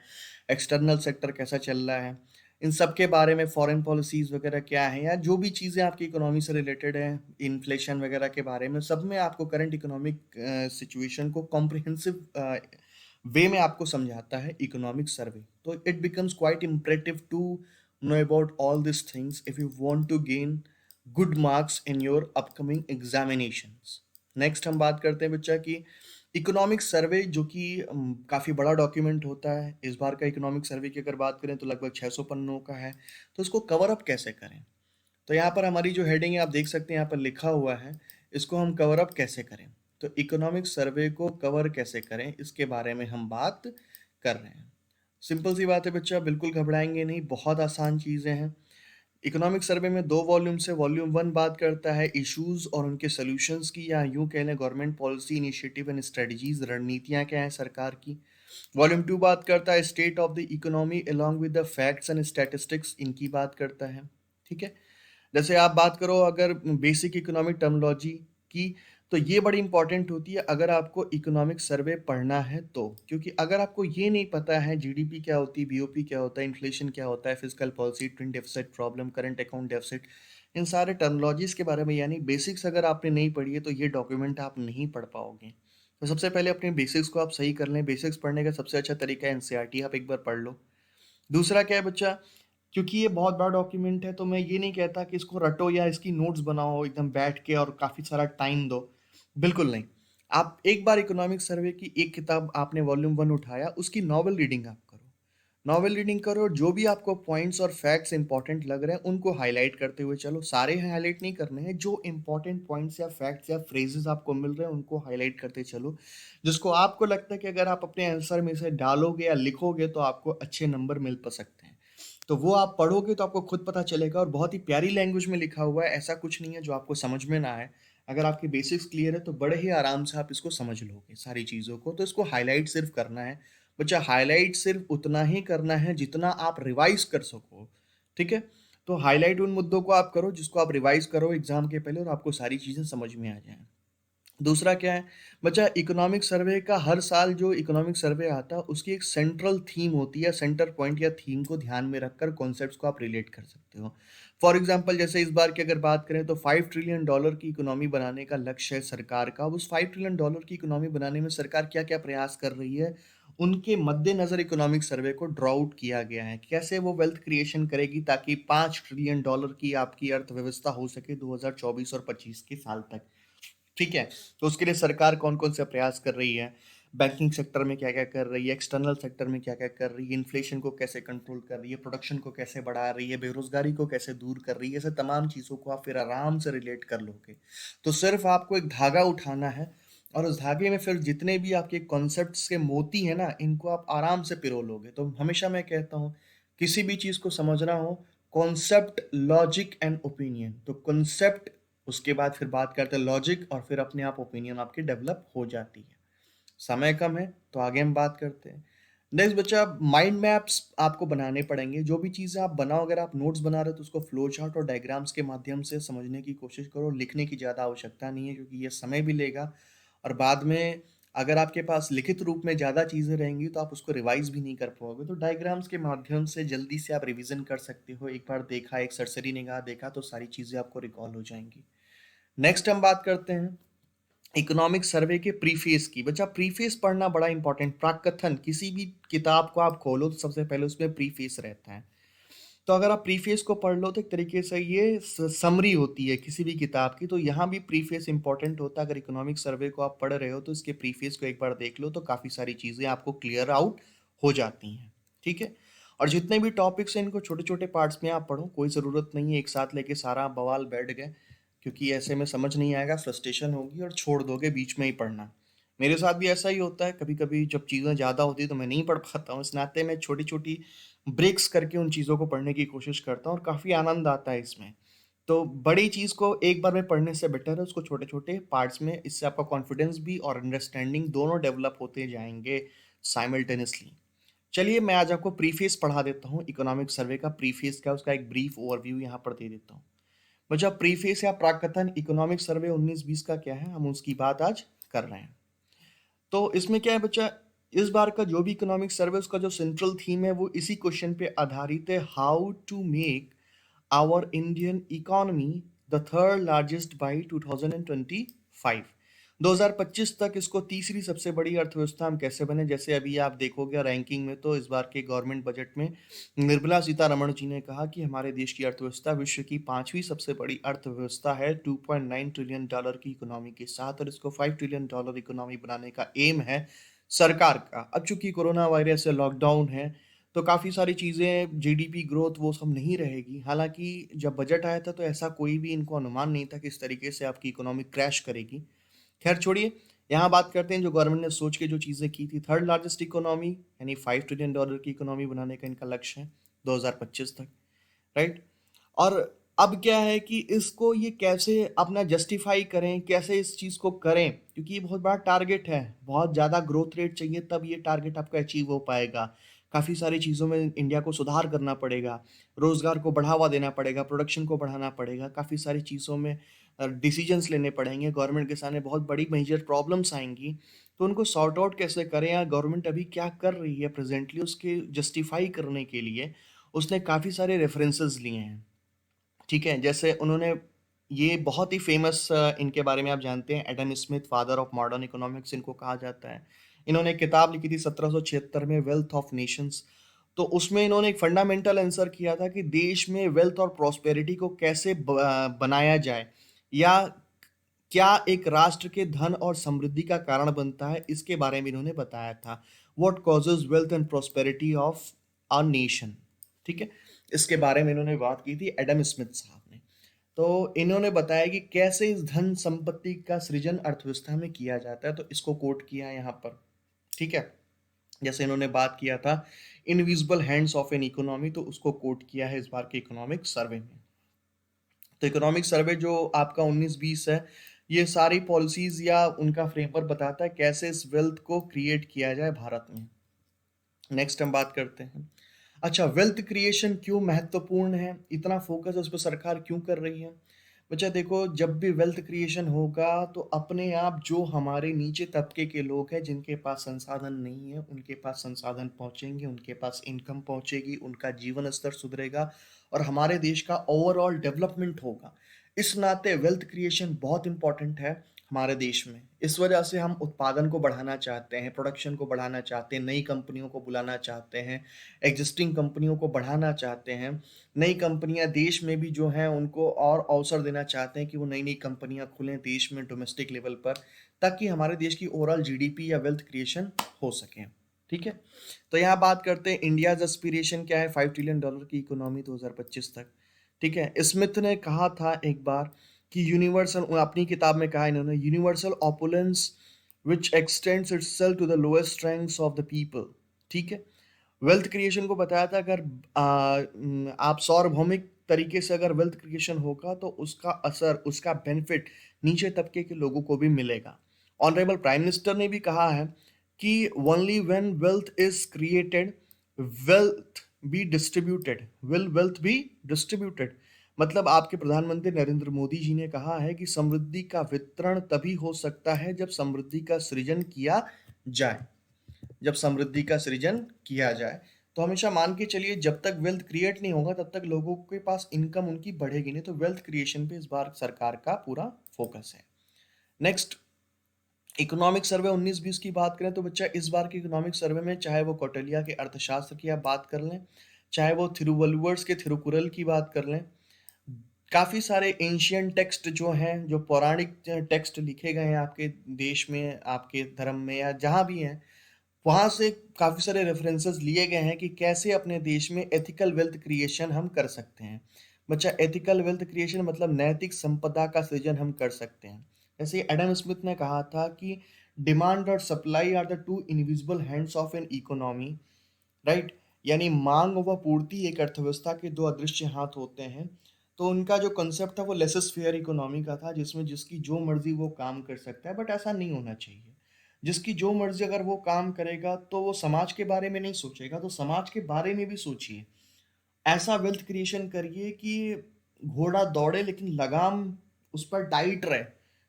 एक्सटर्नल सेक्टर कैसा चल रहा है, इन सब के बारे में, फॉरेन पॉलिसीज वगैरह क्या है, या जो भी चीज़ें आपकी इकोनॉमी से रिलेटेड है, इन्फ्लेशन वगैरह के बारे में, सब में आपको करंट इकोनॉमिक सिचुएशन को कॉम्प्रिहेंसिव वे में आपको समझाता है इकोनॉमिक सर्वे। तो it becomes quite imperative to know about all these things if you want to gain good marks in your upcoming examinations. Next हम बात करते हैं बच्चा कि इकोनॉमिक सर्वे, जो कि काफ़ी बड़ा डॉक्यूमेंट होता है। इस बार का इकोनॉमिक सर्वे की अगर बात करें तो लगभग 600 पन्नों का है। तो इसको कवर अप कैसे करें? तो यहाँ पर हमारी जो हेडिंग है आप देख सकते हैं, यहाँ पर लिखा हुआ है, इसको हम कवर अप कैसे करें। तो इकोनॉमिक सर्वे को कवर कैसे करें, इसके बारे में हम बात कर रहे हैं। सिंपल सी बात है बच्चा, बिल्कुल घबराएंगे नहीं, बहुत आसान चीज़ें हैं। इकोनॉमिक सर्वे में 2 वॉल्यूम्स है। वॉल्यूम 1 बात करता है इश्यूज और उनके सॉल्यूशंस की, या यूं कह लें government policy initiative and strategies, रणनीतियां क्या हैं सरकार की। वॉल्यूम 2 बात करता है state of the economy along with the facts and statistics, इनकी बात करता है। ठीक है, जैसे आप बात करो अगर बेसिक इकोनॉमिक टर्मिनोलॉजी की, तो ये बड़ी इंपॉर्टेंट होती है अगर आपको इकोनॉमिक सर्वे पढ़ना है तो। क्योंकि अगर आपको ये नहीं पता है जीडीपी क्या होती है, बीओपी क्या होता है, इन्फ्लेशन क्या होता है, physical policy, twin deficit problem, current account deficit, इन सारे टर्मिनोलॉजीज के बारे में, यानी बेसिक्स अगर आपने नहीं पढ़ी है तो ये डॉक्यूमेंट आप नहीं पढ़ पाओगे। तो सबसे पहले अपने बेसिक्स को आप सही कर लें। बेसिक्स पढ़ने का सबसे अच्छा तरीका है एनसीईआरटी, आप एक बार पढ़ लो। दूसरा क्या है बच्चा, क्योंकि ये बहुत बड़ा डॉक्यूमेंट है तो मैं ये नहीं कहता कि इसको रटो या इसकी नोट्स बनाओ एकदम बैठ के और काफ़ी सारा टाइम दो। बिल्कुल नहीं। आप एक बार इकोनॉमिक सर्वे की एक किताब आपने वॉल्यूम 1 उठाया, उसकी नॉवल रीडिंग आप करो। नॉवल रीडिंग करो और जो भी आपको पॉइंट्स और फैक्ट्स इंपॉर्टेंट लग रहे हैं उनको हाईलाइट करते हुए चलो। सारे हाईलाइट नहीं करने हैं, जो इंपॉर्टेंट पॉइंट्स या फैक्ट्स या फ्रेजेस आपको मिल रहे हैं उनको हाईलाइट करते चलो, जिसको आपको लगता है कि अगर आप अपने आंसर में से डालोगे या लिखोगे तो आपको अच्छे नंबर मिल सकते हैं। तो वो आप पढ़ोगे तो आपको खुद पता चलेगा, और बहुत ही प्यारी लैंग्वेज में लिखा हुआ है, ऐसा कुछ नहीं है जो आपको समझ में ना आए। अगर आपके बेसिक्स क्लियर है तो बड़े ही आराम से आप इसको समझ लोगे सारी चीज़ों को। तो इसको हाईलाइट सिर्फ करना है बच्चा, हाईलाइट सिर्फ उतना ही करना है जितना आप रिवाइज कर सको। ठीक है, तो हाईलाइट उन मुद्दों को आप करो जिसको आप रिवाइज करो एग्जाम के पहले और आपको सारी चीज़ें समझ में आ जाएं। दूसरा क्या है बच्चा, इकोनॉमिक सर्वे का हर साल जो इकोनॉमिक सर्वे आता है उसकी एक सेंट्रल थीम होती है। सेंटर पॉइंट या थीम को ध्यान में रखकर कॉन्सेप्ट्स को आप रिलेट कर सकते हो। फॉर एग्जांपल जैसे इस बार की अगर बात करें तो $5 ट्रिलियन की इकोनॉमी बनाने का लक्ष्य है सरकार का। उस $5 ट्रिलियन की इकोनॉमी बनाने में सरकार क्या क्या प्रयास कर रही है, उनके मद्देनजर इकोनॉमिक सर्वे को ड्रॉ आउट किया गया है। कैसे वो वेल्थ क्रिएशन करेगी ताकि $5 ट्रिलियन की आपकी अर्थव्यवस्था हो सके 2024 और 25 के साल तक। ठीक है, तो उसके लिए सरकार कौन कौन से प्रयास कर रही है, बैंकिंग सेक्टर में क्या क्या कर रही है, एक्सटर्नल सेक्टर में क्या क्या कर रही है, इन्फ्लेशन को कैसे कंट्रोल कर रही है, प्रोडक्शन को कैसे बढ़ा रही है, बेरोजगारी को कैसे दूर कर रही है, ऐसे तमाम चीज़ों को आप फिर आराम से रिलेट कर लोगे। तो सिर्फ आपको एक धागा उठाना है और उस धागे में फिर जितने भी आपके कॉन्सेप्ट्स के मोती हैं ना, इनको आप आराम से पिरो लोगे। तो हमेशा मैं कहता हूँ किसी भी चीज़ को समझना हो, कॉन्सेप्ट, लॉजिक एंड ओपिनियन। तो कॉन्सेप्ट, उसके बाद फिर बात करते हैं लॉजिक, और फिर अपने आप ओपिनियन आपकी डेवलप हो जाती है। समय कम है तो आगे हम बात करते हैं। नेक्स्ट बच्चा, माइंड मैप्स आपको बनाने पड़ेंगे। जो भी चीज़ें आप बनाओ, अगर आप नोट्स बना रहे हो तो उसको फ्लो चार्ट और डायग्राम्स के माध्यम से समझने की कोशिश करो। लिखने की ज़्यादा आवश्यकता नहीं है क्योंकि ये समय भी लेगा, और बाद में अगर आपके पास लिखित रूप में ज़्यादा चीज़ें रहेंगी तो आप उसको रिवाइज भी नहीं कर पाओगे। तो डायग्राम्स के माध्यम से जल्दी से आप रिवीजन कर सकते हो। एक बार देखा, एक सरसरी निगाह देखा तो सारी चीज़ें आपको रिकॉल हो जाएंगी। नेक्स्ट हम बात करते हैं इकोनॉमिक सर्वे के प्रीफेस की। बच्चा, प्रीफेस पढ़ना बड़ा इंपॉर्टेंट। प्राकथन, किसी भी किताब को आप खोलो तो सबसे पहले उसमें प्रीफेस रहता है। तो अगर आप प्रीफेस को पढ़ लो तो एक तरीके से ये समरी होती है किसी भी किताब की, तो यहाँ भी प्रीफेस इंपॉर्टेंट होता है। अगर इकोनॉमिक सर्वे को आप पढ़ रहे हो तो इसके प्रीफेस को एक बार देख लो तो काफ़ी सारी चीज़ें आपको क्लियर आउट हो जाती हैं। ठीक है, और जितने भी टॉपिक्स हैं इनको छोटे छोटे पार्ट्स में आप पढ़ो, कोई ज़रूरत नहीं है एक साथ लेके सारा बवाल बैठ गए, क्योंकि ऐसे में समझ नहीं आएगा, फ्रस्ट्रेशन होगी और छोड़ दोगे बीच में ही पढ़ना। मेरे साथ भी ऐसा ही होता है, कभी कभी जब चीज़ें ज़्यादा होती है तो मैं नहीं पढ़ पाता हूँ, इस नाते मैं छोटी छोटी ब्रेक्स करके उन चीज़ों को पढ़ने की कोशिश करता हूँ और काफ़ी आनंद आता है इसमें। तो बड़ी चीज़ को एक बार में पढ़ने से बेटर है उसको छोटे छोटे पार्ट्स में, इससे आपका कॉन्फिडेंस भी और अंडरस्टैंडिंग दोनों डेवलप होते जाएंगे साइमल्टेनियसली। चलिए मैं आज आपको प्रीफेस पढ़ा देता हूँ, इकोनॉमिक सर्वे का प्रीफेस क्या है उसका एक ब्रीफ ओवरव्यू यहाँ पर दे देता हूँ। बच्चा प्रीफेस या प्राकथन इकोनॉमिक सर्वे 19-20 का क्या है, हम उसकी बात आज कर रहे हैं। तो इसमें क्या है बच्चा, इस बार का जो भी इकोनॉमिक सर्वे उसका जो सेंट्रल थीम है वो इसी क्वेश्चन पे आधारित है, how to make our Indian economy the third largest by 2025। 2025 तक इसको तीसरी सबसे बड़ी अर्थव्यवस्था हम कैसे बने। जैसे अभी आप देखोगे रैंकिंग में तो इस बार के गवर्नमेंट बजट में निर्मला सीतारमण जी ने कहा कि हमारे देश की अर्थव्यवस्था विश्व की पांचवी सबसे बड़ी अर्थव्यवस्था है 2.9 ट्रिलियन डॉलर की इकोनॉमी के साथ, और इसको 5 ट्रिलियन डॉलर इकोनॉमी बनाने का एम है सरकार का। अब चूंकि कोरोना वायरस से लॉकडाउन है तो काफ़ी सारी चीज़ें जीडीपी ग्रोथ वो सब नहीं रहेगी। हालांकि जब बजट आया था तो ऐसा कोई भी इनको अनुमान नहीं था कि इस तरीके से आपकी इकोनॉमी क्रैश करेगी। खैर छोड़िए, यहाँ बात करते हैं जो गवर्नमेंट ने सोच के जो चीज़ें की थी। थर्ड लार्जेस्ट इकोनॉमी यानी 5 ट्रिलियन डॉलर की इकोनॉमी बनाने का इनका लक्ष्य है 2025 तक, राइट। और अब क्या है कि इसको ये कैसे अपना जस्टिफाई करें, कैसे इस चीज़ को करें, क्योंकि ये बहुत बड़ा टारगेट है, बहुत ज़्यादा ग्रोथ रेट चाहिए तब ये टारगेट आपका अचीव हो पाएगा। काफ़ी सारी चीज़ों में इंडिया को सुधार करना पड़ेगा, रोज़गार को बढ़ावा देना पड़ेगा, प्रोडक्शन को बढ़ाना पड़ेगा, काफ़ी सारी चीज़ों में डिसीजंस लेने पड़ेंगे, गवर्नमेंट के सामने बहुत बड़ी मेजर प्रॉब्लम्स आएंगी। तो उनको सॉर्ट आउट कैसे करें या गवर्नमेंट अभी क्या कर रही है प्रेजेंटली उसके जस्टिफाई करने के लिए उसने काफ़ी सारे रेफरेंसेस लिए हैं। ठीक है, जैसे उन्होंने ये बहुत ही फेमस, इनके बारे में आप जानते हैं, Adam Smith father of modern economics इनको कहा जाता है। इन्होंने एक किताब लिखी थी 1776 में, वेल्थ ऑफ नेशंस। तो उसमें इन्होंने एक फंडामेंटल आंसर किया था कि देश में वेल्थ और प्रॉस्पेरिटी को कैसे बनाया जाए, या क्या एक राष्ट्र के धन और समृद्धि का कारण बनता है, इसके बारे में इन्होंने बताया था। What causes wealth and prosperity of a nation. ठीक है, इसके बारे में इन्होंने बात की थी एडम स्मिथ साहब ने। तो इन्होंने बताया कि कैसे इस धन संपत्ति का सृजन अर्थव्यवस्था में किया जाता है, तो इसको कोट किया है यहाँ पर। ठीक है, जैसे इन्होंने बात किया था invisible hands of an economy, तो उसको कोट किया है इस बार के इकोनॉमिक सर्वे में। तो इकोनॉमिक सर्वे जो आपका 19-20 है, ये सारी पॉलिसीज या उनका फ्रेमवर्क बताता है कैसे इस वेल्थ को क्रिएट किया जाए भारत में। नेक्स्ट हम बात करते हैं, अच्छा वेल्थ क्रिएशन क्यों महत्वपूर्ण है, इतना फोकस उस पर सरकार क्यों कर रही है। बच्चा देखो, जब भी वेल्थ क्रिएशन होगा तो अपने आप जो हमारे नीचे तबके के लोग हैं जिनके पास संसाधन नहीं है उनके पास संसाधन पहुंचेंगे, उनके पास इनकम पहुंचेगी, उनका जीवन स्तर सुधरेगा और हमारे देश का ओवरऑल डेवलपमेंट होगा। इस नाते वेल्थ क्रिएशन बहुत इंपॉर्टेंट है हमारे देश में। इस वजह से हम उत्पादन को बढ़ाना चाहते हैं, प्रोडक्शन को बढ़ाना चाहते हैं, नई कंपनियों को बुलाना चाहते हैं, एग्जिस्टिंग कंपनियों को बढ़ाना चाहते हैं, नई कंपनियां देश में भी जो हैं उनको और अवसर देना चाहते हैं कि वो नई नई कंपनियां खुलें देश में डोमेस्टिक लेवल पर, ताकि हमारे देश की ओवरऑल जीडीपी या वेल्थ क्रिएशन हो सके। ठीक है, तो यहाँ बात करते हैं इंडियाज एस्पिरेशन क्या है, 5 ट्रिलियन डॉलर की इकोनॉमी 2025 तक। ठीक है, स्मिथ ने कहा था एक बार कि यूनिवर्सल, अपनी किताब में कहा इन्होंने, universal opulence which extends itself to the lowest ranks of the people. ठीक है, वेल्थ क्रिएशन को बताया था अगर आप सार्वभौमिक तरीके से अगर वेल्थ क्रिएशन होगा तो उसका असर, उसका बेनिफिट नीचे तबके के लोगों को भी मिलेगा। ऑनरेबल प्राइम मिनिस्टर ने भी कहा है कि only when wealth is created wealth be distributed, will wealth be distributed. मतलब आपके प्रधानमंत्री नरेंद्र मोदी जी ने कहा है कि समृद्धि का वितरण तभी हो सकता है जब समृद्धि का सृजन किया जाए, जब समृद्धि का सृजन किया जाए। तो हमेशा मान के चलिए जब तक वेल्थ क्रिएट नहीं होगा तब तक लोगों के पास इनकम उनकी बढ़ेगी नहीं, तो वेल्थ क्रिएशन पे इस बार सरकार का पूरा फोकस है। नेक्स्ट, इकोनॉमिक सर्वे 19-20 की बात करें तो बच्चा इस बार के इकोनॉमिक सर्वे में चाहे वो कौटिल्य के अर्थशास्त्र की आप बात कर लें, चाहे वो थिरुवल्लुवर्स के थिरुकुरल की बात कर लें, काफ़ी सारे एंशियंट टेक्स्ट जो हैं, जो पौराणिक टेक्स्ट लिखे गए हैं आपके देश में, आपके धर्म में या जहाँ भी हैं, वहाँ से काफ़ी सारे रेफरेंसेस लिए गए हैं कि कैसे अपने देश में एथिकल वेल्थ क्रिएशन हम कर सकते हैं। बच्चा, एथिकल वेल्थ क्रिएशन मतलब नैतिक संपदा का सृजन हम कर सकते हैं। जैसे एडम स्मिथ ने कहा था कि डिमांड और supply are the two invisible hands of an economy, right? यानी मांग व पूर्ति एक अर्थव्यवस्था के दो अदृश्य हाथ होते हैं। तो उनका जो कॉन्सेप्ट था वो लेसस फेयर इकोनॉमी का था, जिसमें जिसकी जो मर्जी वो काम कर सकता है, बट ऐसा नहीं होना चाहिए। जिसकी जो मर्जी अगर वो काम करेगा तो वो समाज के बारे में नहीं सोचेगा, तो समाज के बारे में भी सोचिए। ऐसा वेल्थ क्रिएशन करिए कि घोड़ा दौड़े लेकिन लगाम उस पर टाइट रहे,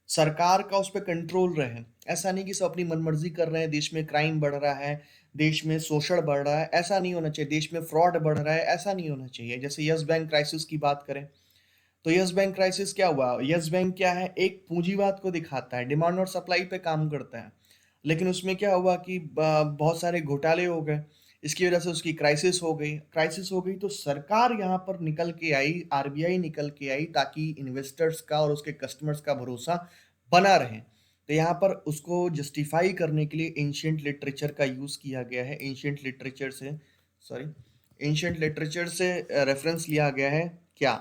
सरकार का उस पर कंट्रोल रहे। ऐसा नहीं कि सब अपनी मनमर्जी कर रहे हैं, देश में क्राइम बढ़ रहा है, देश में शोषण बढ़ रहा है, ऐसा नहीं होना चाहिए। देश में फ्रॉड बढ़ रहा है, ऐसा नहीं होना चाहिए। जैसे यस बैंक क्राइसिस की बात करें, तो यस बैंक क्राइसिस क्या हुआ? यस बैंक क्या है? एक पूंजीवाद को दिखाता है, डिमांड और सप्लाई पे काम करता है। लेकिन उसमें क्या हुआ कि बहुत सारे घोटाले हो गए, इसकी वजह से उसकी क्राइसिस हो गई। क्राइसिस हो गई तो सरकार यहाँ पर निकल के आई, आरबीआई निकल के आई, ताकि इन्वेस्टर्स का और उसके कस्टमर्स का भरोसा बना रहे। तो यहाँ पर उसको जस्टिफाई करने के लिए एंशियंट लिटरेचर का यूज़ किया गया है। सॉरी एंशियंट लिटरेचर से रेफरेंस लिया गया है। क्या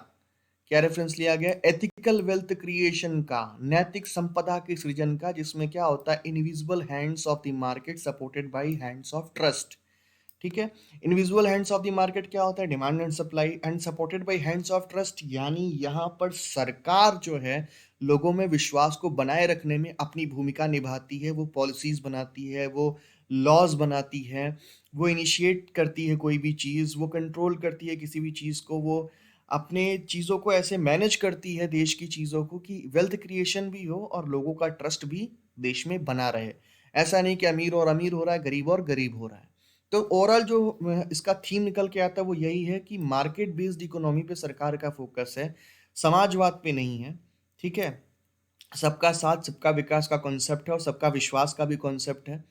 क्या रेफरेंस लिया गया? एथिकल वेल्थ क्रिएशन का, नैतिक संपदा के सृजन का, जिसमें क्या होता है? Invisible hands of the market supported by hands of trust. ठीक है? Invisible hands of the market क्या होता है? Demand and supply, and supported by hands of trust, यानी यहाँ पर सरकार जो है लोगों में विश्वास को बनाए रखने में अपनी भूमिका निभाती है। वो पॉलिसीज बनाती है, वो लॉज बनाती है, वो इनिशिएट करती है कोई भी चीज़, वो कंट्रोल करती है किसी भी चीज़ को, वो अपने चीज़ों को ऐसे मैनेज करती है, देश की चीज़ों को, कि वेल्थ क्रिएशन भी हो और लोगों का ट्रस्ट भी देश में बना रहे। ऐसा नहीं कि अमीर और अमीर हो रहा है, गरीब और गरीब हो रहा है। तो ओवरऑल जो इसका थीम निकल के आता है वो यही है कि मार्केट बेस्ड इकोनॉमी पे सरकार का फोकस है, समाजवाद पे नहीं है। ठीक है? सबका साथ सबका विकास का कॉन्सेप्ट है और सबका विश्वास का भी कॉन्सेप्ट है।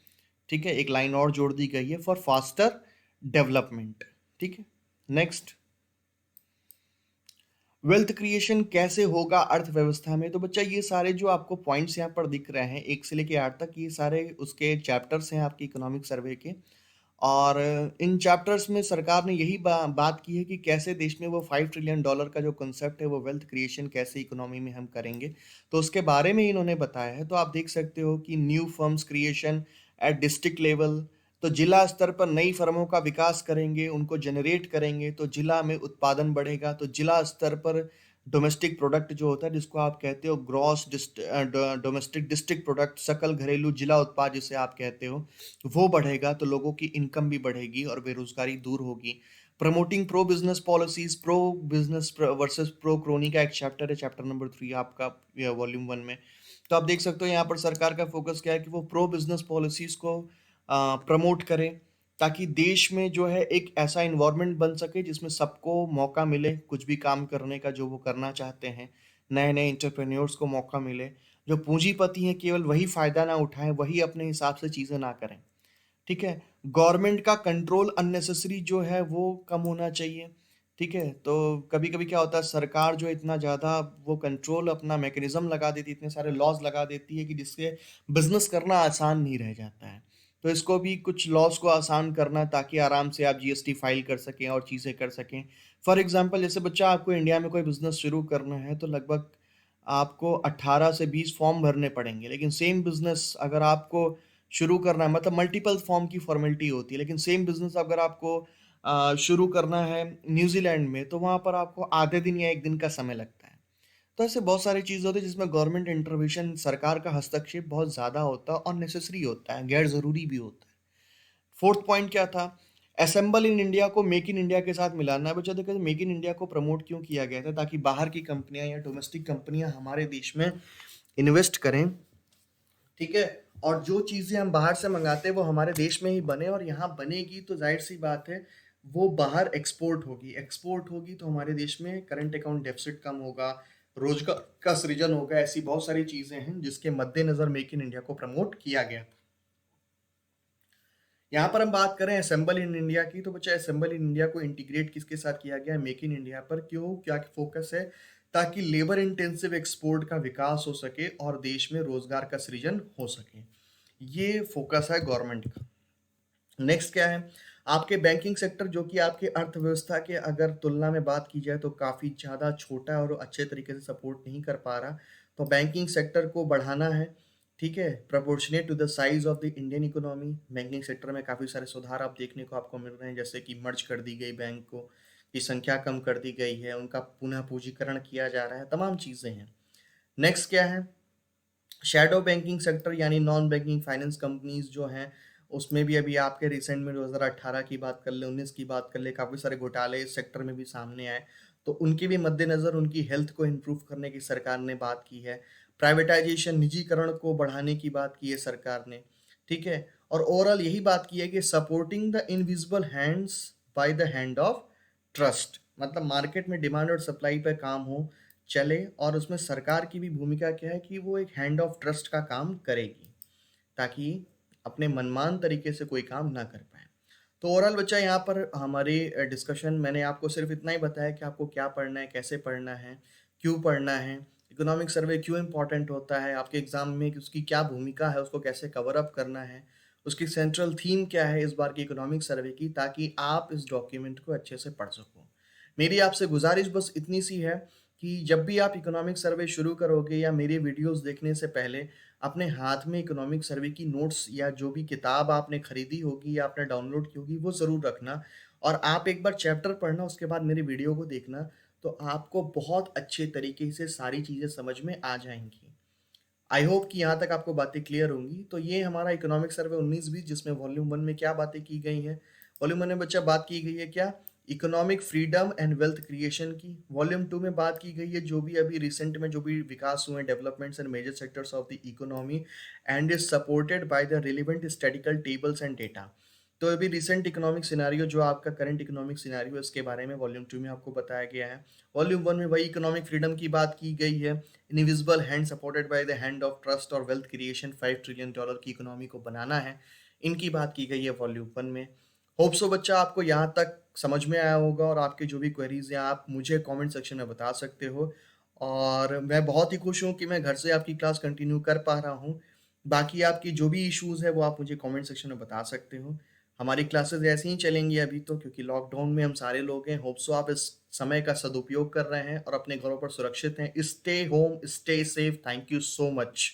ठीक है? एक लाइन और जोड़ दी गई है, फॉर फास्टर डेवलपमेंट। ठीक है? नेक्स्ट, वेल्थ क्रिएशन कैसे होगा अर्थव्यवस्था में? तो बच्चा, ये सारे जो आपको पॉइंट्स यहाँ पर दिख रहे हैं 1 से लेकर 8 तक, ये सारे उसके चैप्टर्स हैं आपके इकोनॉमिक सर्वे के। और इन चैप्टर्स में सरकार ने यही बात की है कि कैसे देश में वो $5 ट्रिलियन का जो कंसेप्ट है, वो वेल्थ क्रिएशन कैसे इकोनॉमी में हम करेंगे, तो उसके बारे में इन्होंने बताया है। तो आप देख सकते हो कि new firms creation at district level, तो जिला स्तर पर नई फर्मों का विकास करेंगे, उनको जनरेट करेंगे तो जिला में उत्पादन बढ़ेगा। तो जिला स्तर पर डोमेस्टिक प्रोडक्ट जो होता है, जिसको आप कहते हो ग्रॉस डोमेस्टिक डिस्ट्रिक्ट प्रोडक्ट, सकल घरेलू जिला उत्पाद जिसे आप कहते हो, वो बढ़ेगा तो लोगों की इनकम भी बढ़ेगी और बेरोजगारी दूर होगी। Promoting pro business policies, pro business versus pro crony का एक चैप्टर है, चैप्टर नंबर 3 आपका वॉल्यूम 1 में। तो आप देख सकते हो यहाँ पर सरकार का फोकस क्या है कि वो प्रो बिजनेस पॉलिसीज को प्रमोट करें, ताकि देश में जो है एक ऐसा इन्वायरमेंट बन सके जिसमें सबको मौका मिले कुछ भी काम करने का जो वो करना चाहते हैं। नए नए इंटरप्रेन्योर्स को मौका मिले। जो पूंजीपति हैं केवल वही फायदा ना उठाएं, वही अपने हिसाब से चीजें ना करें। ठीक है? गवर्नमेंट का कंट्रोल अननेसेसरी जो है वो कम होना चाहिए। ठीक है? तो कभी कभी क्या होता है, सरकार जो है इतना ज़्यादा वो कंट्रोल अपना मैकेनिज्म लगा देती है, इतने सारे लॉज लगा देती है कि जिससे बिजनेस करना आसान नहीं रह जाता है। तो इसको भी कुछ लॉज को आसान करना, ताकि आराम से आप जीएसटी फाइल कर सकें और चीज़ें कर सकें। फॉर एग्जांपल, जैसे बच्चा आपको इंडिया में कोई बिजनेस शुरू करना है तो लगभग आपको 18 से 20 फॉर्म भरने पड़ेंगे। लेकिन सेम बिजनेस अगर आपको शुरू करना है, मतलब मल्टीपल फॉर्म की फॉर्मेलिटी होती है, लेकिन सेम बिजनेस अगर आपको शुरू करना है न्यूजीलैंड में, तो वहाँ पर आपको आधे दिन या 1 दिन का समय लगता है। तो ऐसे बहुत सारी चीज़ होती है जिसमें गवर्नमेंट इंटरवेंशन, सरकार का हस्तक्षेप बहुत ज़्यादा होता है और नेसेसरी होता है, गैर ज़रूरी भी होता है। फोर्थ पॉइंट क्या था? असेंबल इन इंडिया को मेक इन इंडिया के साथ मिलाना है। बच्चा देखो, मेक इन इंडिया को प्रमोट क्यों किया गया था? ताकि बाहर की कंपनियां या डोमेस्टिक कंपनियां हमारे देश में इन्वेस्ट करें। ठीक है? और जो चीज़ें हम बाहर से मंगाते हैं वो हमारे देश में ही बने, और यहाँ बनेगी तो जाहिर सी बात है वो बाहर एक्सपोर्ट होगी। एक्सपोर्ट होगी तो हमारे देश में करंट अकाउंट डेफिसिट कम होगा, रोजगार का सृजन होगा। ऐसी बहुत सारी चीज़ें हैं जिसके मद्देनज़र मेक इन इंडिया को प्रमोट किया गया। यहाँ पर हम बात करें असेंबल इन इंडिया की, तो बच्चा असेंबल इन इंडिया को इंटीग्रेट किसके साथ किया गया है? मेक इन इंडिया पर। क्यों? क्या फोकस है? ताकि लेबर इंटेंसिव एक्सपोर्ट का विकास हो सके और देश में रोजगार का सृजन हो सके। ये फोकस है गवर्नमेंट का। नेक्स्ट क्या है? आपके बैंकिंग सेक्टर, जो कि आपके अर्थव्यवस्था के अगर तुलना में बात की जाए तो काफ़ी ज़्यादा छोटा है और अच्छे तरीके से सपोर्ट नहीं कर पा रहा। तो बैंकिंग सेक्टर को बढ़ाना है, ठीक है, proportionate to the size of the Indian economy. Banking sector में काफ़ी सारे सुधार आप देखने को आपको मिल रहे हैं, जैसे कि मर्ज कर दी गई बैंक को, की संख्या कम कर दी गई है, उनका पुनः पूंजीकरण किया जा रहा है, तमाम चीज़ें हैं। नेक्स्ट क्या है? शैडो बैंकिंग सेक्टर यानी नॉन बैंकिंग फाइनेंस कंपनीज जो हैं, उसमें भी अभी आपके रिसेंट में 2018 की बात कर ले, 19 की बात कर ले, काफ़ी सारे घोटाले इस सेक्टर में भी सामने आए। तो उनके भी मद्देनज़र उनकी हेल्थ को इम्प्रूव करने की सरकार ने बात की है। प्राइवेटाइजेशन, निजीकरण को बढ़ाने की बात की है सरकार ने, ठीक है। और ओवरऑल यही बात की है कि supporting the invisible hands bye the hand of trust, मतलब मार्केट में डिमांड और सप्लाई पर काम हो, चले, और उसमें सरकार की भी भूमिका क्या है कि वो एक हैंड ऑफ ट्रस्ट का काम करेगी, ताकि अपने मनमान तरीके से कोई काम ना कर पाए। तो ओवरऑल बच्चा, यहाँ पर हमारी डिस्कशन, मैंने आपको सिर्फ इतना ही बताया कि आपको क्या पढ़ना है, कैसे पढ़ना है, क्यों पढ़ना है, इकोनॉमिक सर्वे क्यों इम्पोर्टेंट होता है आपके एग्जाम में, कि उसकी क्या भूमिका है, उसको कैसे कवर अप करना है, उसकी सेंट्रल थीम क्या है इस बार की इकोनॉमिक सर्वे की, ताकि आप इस डॉक्यूमेंट को अच्छे से पढ़ सको। मेरी आपसे गुजारिश बस इतनी सी है कि जब भी आप इकोनॉमिक सर्वे शुरू करोगे या मेरी वीडियोस देखने से पहले अपने हाथ में इकोनॉमिक सर्वे की नोट्स या जो भी किताब आपने खरीदी होगी या आपने डाउनलोड की होगी वो ज़रूर रखना, और आप एक बार चैप्टर पढ़ना, उसके बाद मेरी वीडियो को देखना, तो आपको बहुत अच्छे तरीके से सारी चीज़ें समझ में आ जाएंगी। आई होप कि यहाँ तक आपको बातें क्लियर होंगी। तो ये हमारा इकोनॉमिक सर्वे 19-20, जिसमें वॉल्यूम 1 में क्या बातें की गई हैं। वॉल्यूम 1 में बच्चा बात की गई है क्या? Economic freedom and wealth creation की। वॉल्यूम 2 में बात की गई है जो भी अभी रिसेंट में जो भी विकास हुए, developments and major sectors of the economy, and is supported by the relevant statical tables and data. तो अभी रिसेंट इकोनॉमिक सिनारियो, जो आपका करंट इकोनॉमिक सिनारियो, इसके बारे में वॉल्यूम 2 में आपको बताया गया है। वॉल्यूम 1 में वही इकोनॉमिक फ्रीडम की बात की गई है, invisible hand supported by the hand of trust, और वेल्थ क्रिएशन, $5 ट्रिलियन की इकोनॉमी को बनाना है, इनकी बात की गई है वॉल्यूम 1 में। होप सो बच्चा आपको यहाँ तक समझ में आया होगा, और आपके जो भी क्वेरीज हैं आप मुझे कमेंट सेक्शन में बता सकते हो, और मैं बहुत ही खुश हूँ कि मैं घर से आपकी क्लास कंटिन्यू कर पा रहा हूँ। बाकी आपकी जो भी इश्यूज है वो आप मुझे कमेंट सेक्शन में बता सकते हो। हमारी क्लासेस ऐसे ही चलेंगी अभी तो, क्योंकि लॉकडाउन में हम सारे लोग हैं। होप सो आप इस समय का सदुपयोग कर रहे हैं और अपने घरों पर सुरक्षित हैं। Stay home, stay safe. Thank you so much.